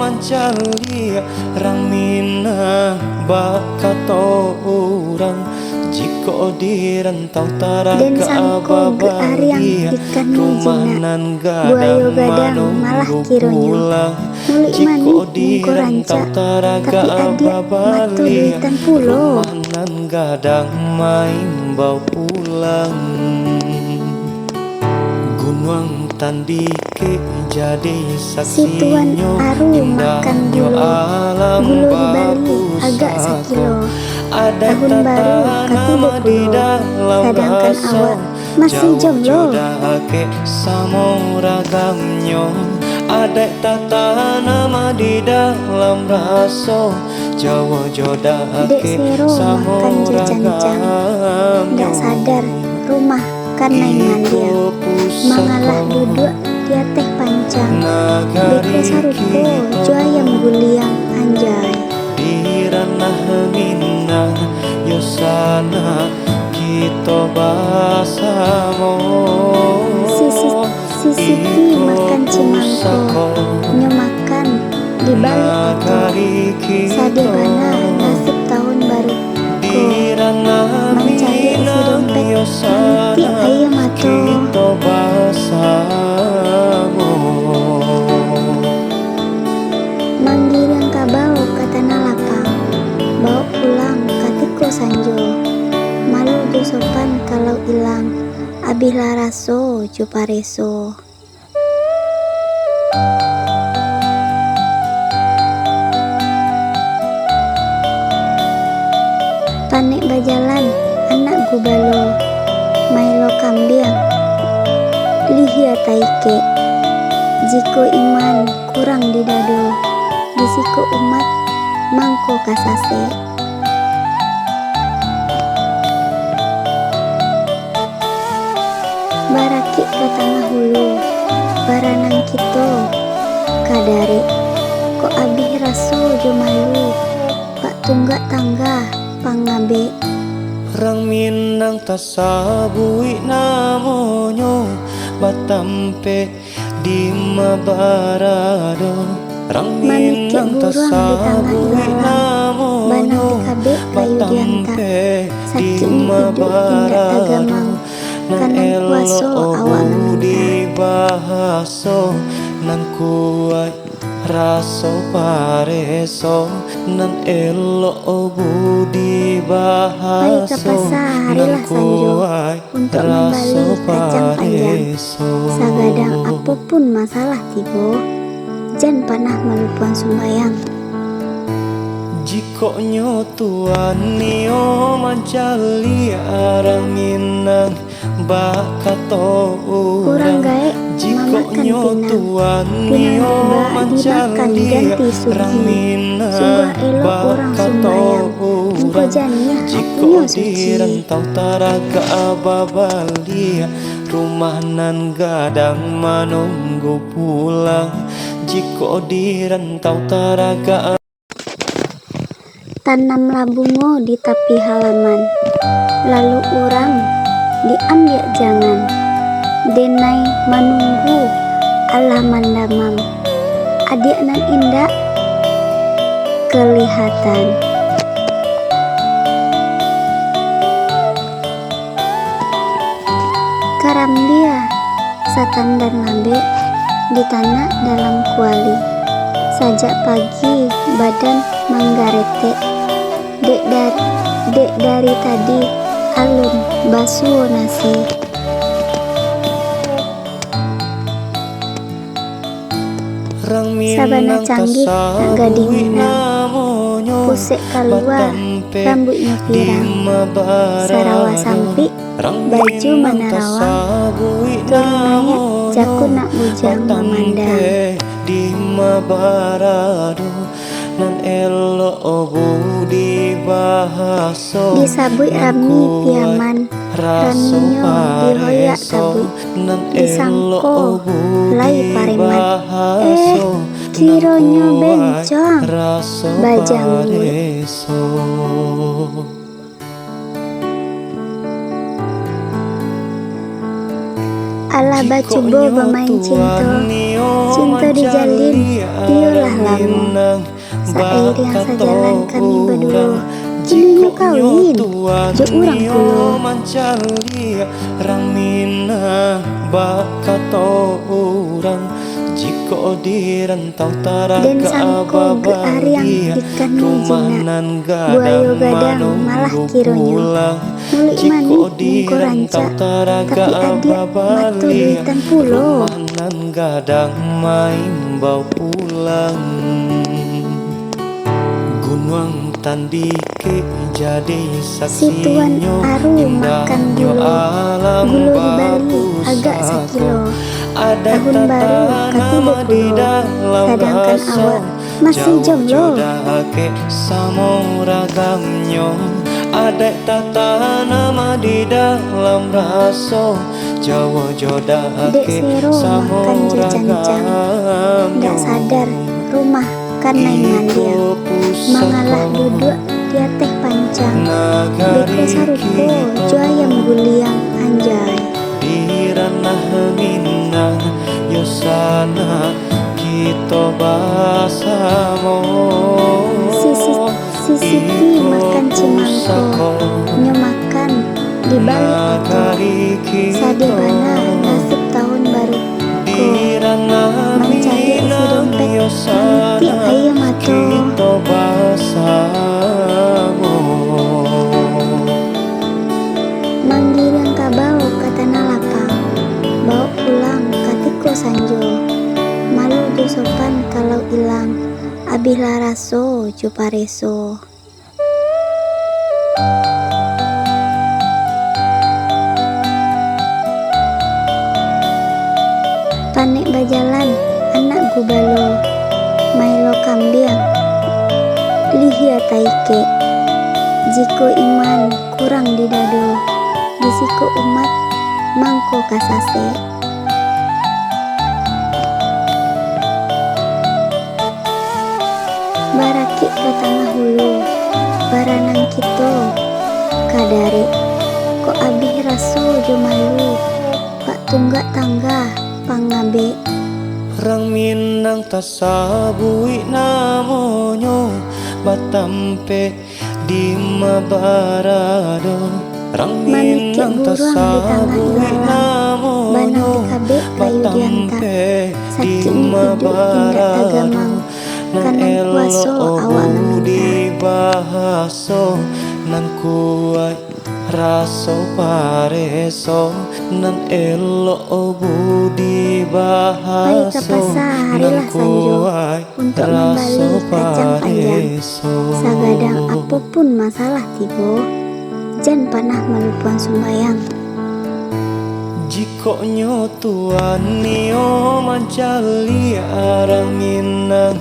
S2: Rang Minang bakato urang jiko direntau taraga
S1: Dan sangko geariang ikan mijina, buayo gadang malah kironyo, mulik manik mungko ranca, tapi adik matu duitan pulo.
S2: nan gadang main bau pulang. Gunung tandike jadi
S1: Situan
S2: saksinya
S1: aru makan bulu, gulo di Bali agak sekilo, tahun baru katibo pulo, sedangkan awak masih jomblo.
S2: Samo ragamnya adek tata nama di dalam raso Jawa
S1: Dek
S2: jodake
S1: sero
S2: samo
S1: makan jejancang, nggak sadar rumah karena ingan dia, mengalah duduk dia teh pancang, beko sarupo jo ayam guliang anjay.
S2: di ranah Minang yosana kita basamo
S1: Sisiti makan cimangko, nyo makan di balik itu, sadebana nasib tahun baru ko, mencari isi dompet, nanti ayam atau
S2: kita basamo
S1: manggil yang kabau ke tanah lapang, bawa pulang katiko sanjo, malu jo sopan kalau hilang, abih laraso jo pareso. Panek bajalan anak gubalo, mailo kambiang lihia taike, jiko iman kurang di dado, disiko umat mangko kasase. Baraki ke tengah hulu, baranang kito kadare, kok abih raso jo malu, pak tunggak tangga pangabe.
S2: Rang Minang tasabui namonyo batampe di mabarado. Rang Minang tasabui namonyo batampe di mabarado. Nan elo budi bahaso, nan kuai raso pareso, nan elo budi bahaso, nan kuai raso pareso.
S1: Sagadang apapun masalah tibo, jan panah melupuan sumbayang.
S2: Jiko nyo tuan nio mancali arang Minang bakato
S1: Kurang gaek mamakan pinang, pinang tiba dimakan ganti
S2: arang
S1: sugi.
S2: Minang
S1: Sungguh elok orang sumbayang, engkau janiah hatinya suci.
S2: Rentau taraga ababalia, rumah nan gadang menunggu pulang. Jiko di rentau taraga
S1: Tanamlah bungo di tepi halaman, lalu orang diambil jangan. Denai menunggu Allah mandamam, adik nan indah kelihatan. Karambia satan dan lambe di tanah dalam kuali. Sajak pagi badan manggarete, dek dari tadi alun basuh nasi. Sabana canggih nak gading Minang, pusek keluar rambutnya pirang, sarawa sampi baju menerawang, turun naik jaku nak bujang memandang.
S2: Di mabarado nan elo budi bahaso,
S1: disabui rami piaman, raminyo dihoyak tabui, disangko lai pareman, kironyo bencong bajangui. Ala bacubo bermain cinta dijalin tiolah lamu, sair yang sejalan kami berdua, ini kawin jo urang pulo.
S2: Rang Minang bakato urang, jiko di rentau taraga
S1: dan sangko geariang ikan mujina, buayo gadang malah kironyo, mulik manik mungko ranca, tapi adik matu duitan pulo.
S2: Nan gadang main bau pulang, gunung tandike jadi
S1: Situan
S2: saksinya,
S1: aru makan gulu, gulu di Bali agak sekilo. Tahun baru katiba pulo, sedangkan awak masih jomblo.
S2: Samuragamnya ada tata nama di dalam raso, Jawa
S1: Dek
S2: jodake
S1: sero makan jejancang, nggak sadar rumah karena ingan dia, mengalah duduk dia teh pancang, beko sarupo jo ayam guliang anjay.
S2: di ranah Minang yosana kita basamo.
S1: Sisiti makan cimangko, nyo makan di balik itu, sadebana nasib tahun baru ko, mencari isi dompet, nanti ayam atau manggil yang kabau ke tanah lapang, bawa pulang katiko sanjo, malu jo sopan kalau ilang, abih laraso jo pareso. Panek bajalan anak gubalo, mailo kambiang, lihia taike. Jiko iman kurang di dado, disiko umat mangko kasase. Baraki ke tengah hulu, baranang kito kadare. Ko abih raso jo malu, pak tunggak tangga pangabe.
S2: Rang Minang tasabui namonyo batampe di mabarado. Rang Minang tasabui namonyo batampe di mabarado. Nan elo di bahaso nan kuat raso pareso nan elo budi bahaso nan kuat raso pareso.
S1: Sagadang apapun masalah tibo, jan panah melupuan sumbayang.
S2: Jiko nyo tuan nio mancali arang Minang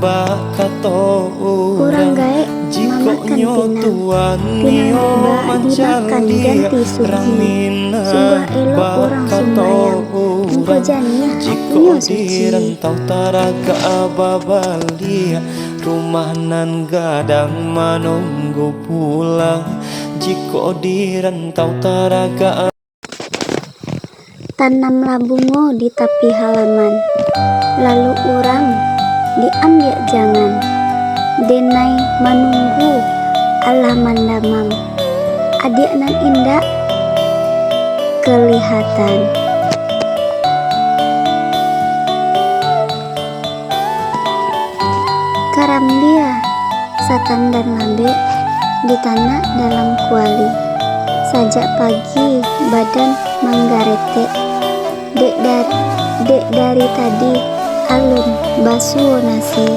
S2: bakato
S1: Kurang gae
S2: jiko nyo tuan nio mancali arang Minang bakato jiko di rentau taraga ababalia rumah nan gadang menunggu pulang. Jiko di rentau taraga
S1: tanamlah bungo di tepi halaman, lalu orang diambil jangan. Denai menunggu Allah mandamam, adik nan indah kelihatan. Karambia satan dan lambe di tanah dalam kuali. Sajak pagi badan menggarete. Dek dari tadi alun basuh nasi.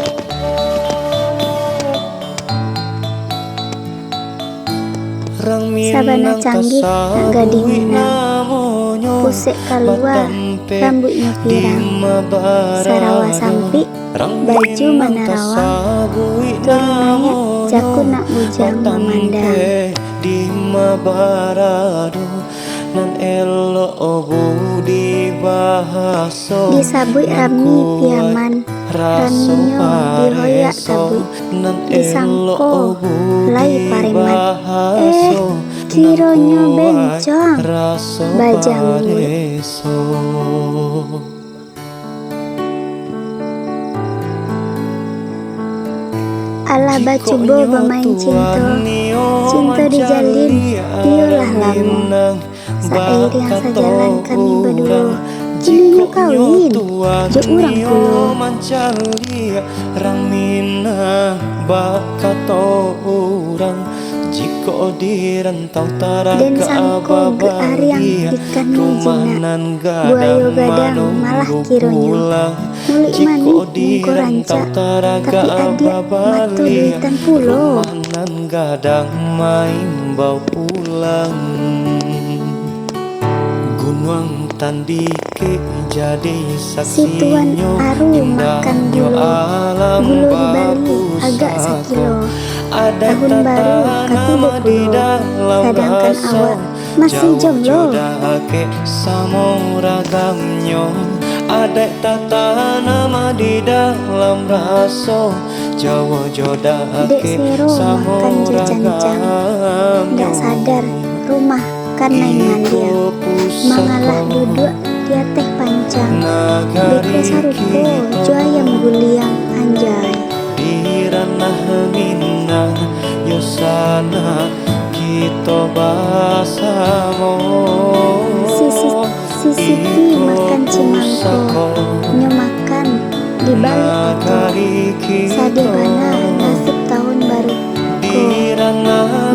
S1: Sabana canggih nak gading Minang, pusek keluar rambutnya pirang. Sarawa sampi baju menarawa, turunannya jaku nak bujang memandang.
S2: Di mabarado nan elo budi bahaso
S1: disabui rami piaman, raminyo dihoyak tabui, disangko lai paremat. Kironyo bencong bajangul. Allah bacubo bermain cinta dijalin iolah lamu. Sair yang sejalan kami berdua, kini yuk kawin, jo urang pulo.
S2: Rang Minang bakato urang jiko di rentau taraga
S1: Den sangko geariang ikan nujina, buayo gadang malah kironyo. Mulik manik mungko ranca, tapi adik matu duitan pulo.
S2: nan gadang main bau pulang. Gunung tandike jadi
S1: Situan
S2: saksinya
S1: aru makan bulu, gulu di Bali agak sekilo. Tahun baru katibo pulo, sedangkan awak masih jomblo.
S2: Samo ragamnya adek tata nama di dalam raso Jawa
S1: Dek
S2: jodake
S1: Sero
S2: samo
S1: makan jejancang, ndak sadar rumah karena ingan dia. Mengalah duduk dia teh pancang, beko sarupo jo ayam guliang anjay.
S2: di ranah Minang yosana kita basamo
S1: Sisiti makan cimangko, nyo makan di balik itu. Sadebana nasib tahun baru ko,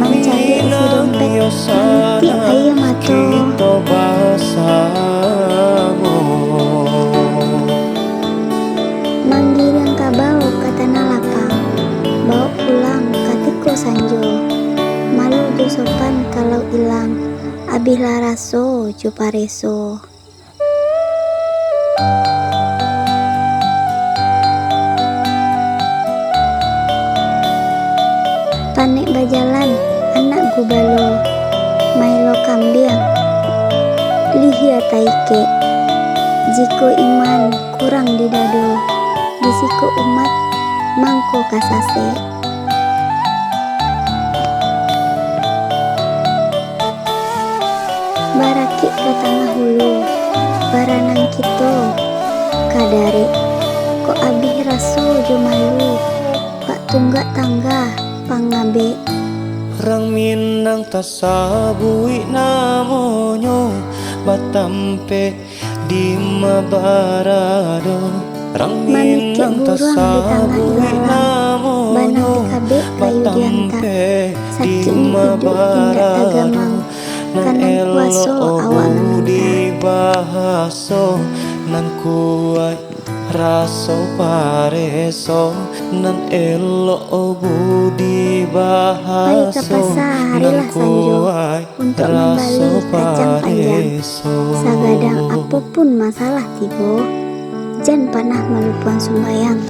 S1: mencari isi dompet, nanti ayam atau
S2: kita basamo
S1: manggil yang kabau ke tanah lapang, bawa pulang katiko sanjo. Malu jo sopan kalau ilang, abih laraso jo pareso. jalan anak gubalo mailo kambing lihia taike. Jiko iman kurang di dado, disiko umat mangko kasase. Barakik ke tengah hulu, baranang kito kadari. Ko abih raso jo malu, pak tunggak tangga pangabe.
S2: Rang Minang tasabui namonyo batampe di mabarado. Rang Minang tasabui namonyo batampe di mabarado. Nan elo di bahaso nan kuai raso pareso nan elo budi bahaso nan kuai raso pareso.
S1: Sagadang apapun masalah tibo, jan panah melupuan sumbayang.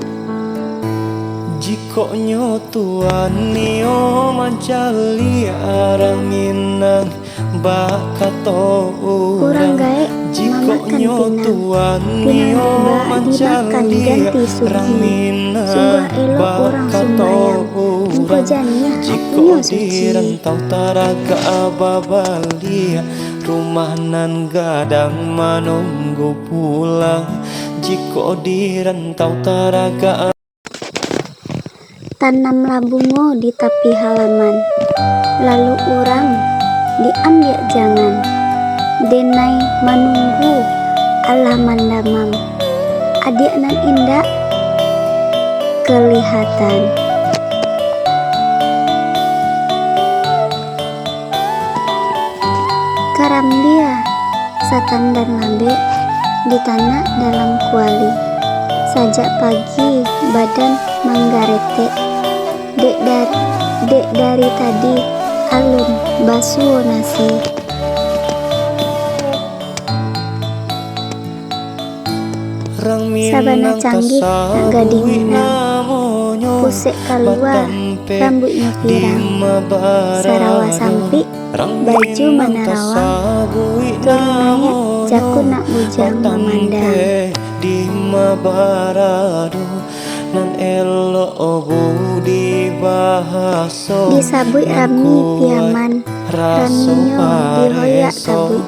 S2: Jiko nyotuan nio mancali arang Minang bakato
S1: Kurang gae
S2: jiko
S1: mamakan
S2: nyotuan
S1: pinang
S2: nio
S1: dimakan
S2: mancali
S1: ganti
S2: arang
S1: suci.
S2: Minang
S1: Sungguh elok orang
S2: bakato
S1: sumbayang, engko janiah
S2: jiko
S1: hatinya suci.
S2: direntau taraga ababalia rumah nan gadang manunggu pulang. Jiko direntau taraga
S1: Tanamlah bungo di tepi halaman, lalu orang diambil jangan. Denai menunggu Allah mandamam, adik nan indah kelihatan. Karambia satan dan lambe di tanah dalam kuali. Sajak pagi badan manggarete. Dek dari tadi alun basuh nasi. Sabana canggih nak gading pusik keluar rambutnya pirang. Sarawa sampi baju menarawang, turunannya jaku nak bujang memandang.
S2: Di mabarado nan elo budi bahaso
S1: Disabui rami piaman, raminyo dihoyak tabu.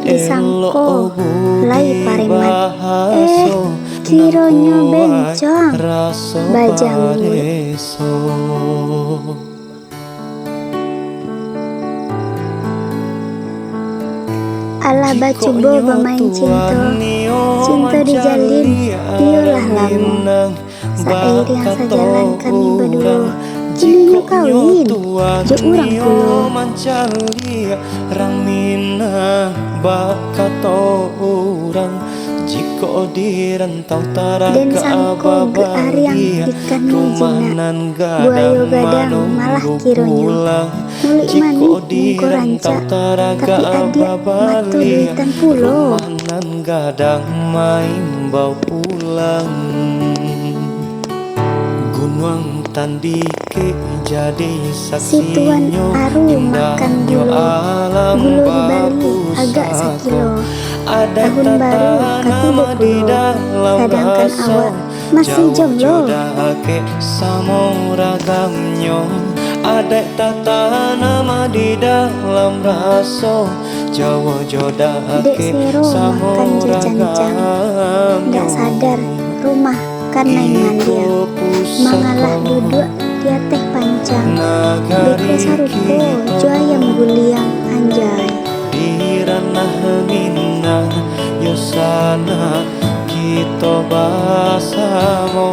S1: Disangko lai paremat, kironyo bencong bajangmu. Ala bacubo bermain cinta dijalin tiulah lamu. Sair yang sejalan kami berdua, kini nu kawin jo urang pulo.
S2: Rang Minang bakato urang jiko direntau taraga
S1: Den sangko geariang ikan nujina, buayo gadang malah kironyo. Mulik manik mungko ranca, tapi adik matu duitan pulo.
S2: nan gadang main bau pulang. Gunung tandike jadi
S1: Situan
S2: saksinya
S1: aru makan
S2: indahnya
S1: gulu,
S2: alam
S1: gulo di Bali
S2: babu
S1: agak
S2: satu.
S1: sekilo.
S2: Ada
S1: Tahun baru katiba
S2: di
S1: pulo,
S2: dalam
S1: sedangkan
S2: rasa
S1: awak masih jomblo.
S2: Jauh-jauh sama ragamnya. Ada tata nama di dalam rasa jauh-jauh
S1: Dek Sero makan jejancang, nggak sadar rumah karena iman dia. Mengalah duduk dia teh pancang, beke sarupo jo ayam guliang anjay.
S2: Di ranah Minang yosana kita basamo.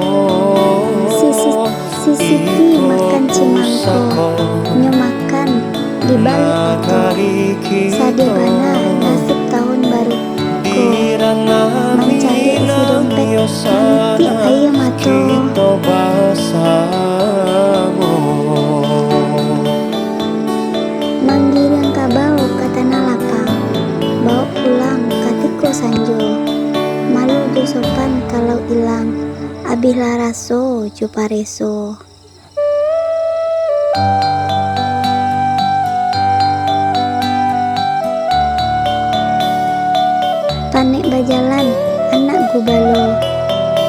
S1: Sisiti makan cimangko, nyo makan di balik itu. Sadebana nasib tahun baru ko, mencari si dompet nanti ayam atau
S2: kita basamo.
S1: manggil yang kabau ke tanah lapang, bawa pulang katiko sanjo. Malu jo sopan kalau ilang, abih laraso jo pareso. jalan anak gubalo,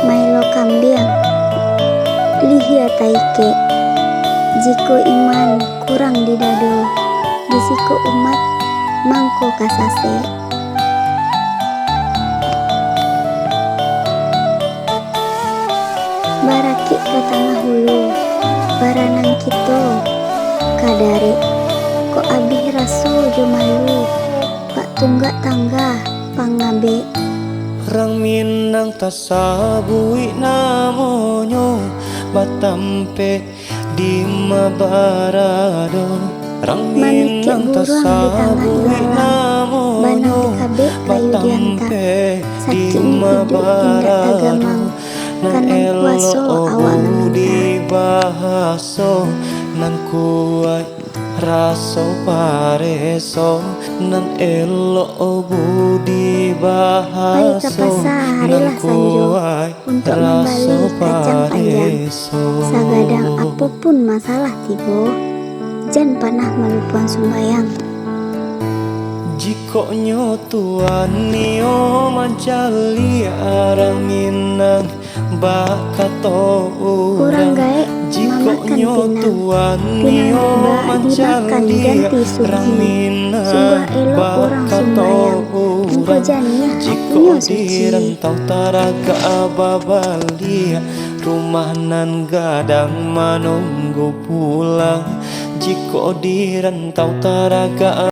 S1: mailo kambiang, lihia taike. Jiko iman kurang di dado, disiko umat mangko kasase. Baraki ke tengah hulu, baranang kito kadari, ko abih raso jo malu, pak tunggak tangga pangabe.
S2: Rang Minang tasabui namonyo batampe di mabarado. Rang Minang tasabui namonyo batampe di mabarado. Nan elo budi bahaso, nan kuai raso pareso, nan elo budi bahaso, nan kuai raso pareso.
S1: Sagadang apapun masalah tibo, jan panah melupuan sumbayang.
S2: Jiko nyo tuan nio mancali arang Minang bakato
S1: Kurang gae
S2: jiko
S1: mamakan
S2: nyo
S1: pinang,
S2: tuan
S1: pinang
S2: nio
S1: tiba dimakan
S2: mancali
S1: ganti
S2: arang
S1: sugi.
S2: Minang
S1: Sungguh elok orang sumbayang, engkau janinya
S2: jiko
S1: hatinya
S2: di
S1: suci.
S2: rentau taraga ababalia, rumah nan gadang menunggu pulang. Jiko di rentau taraga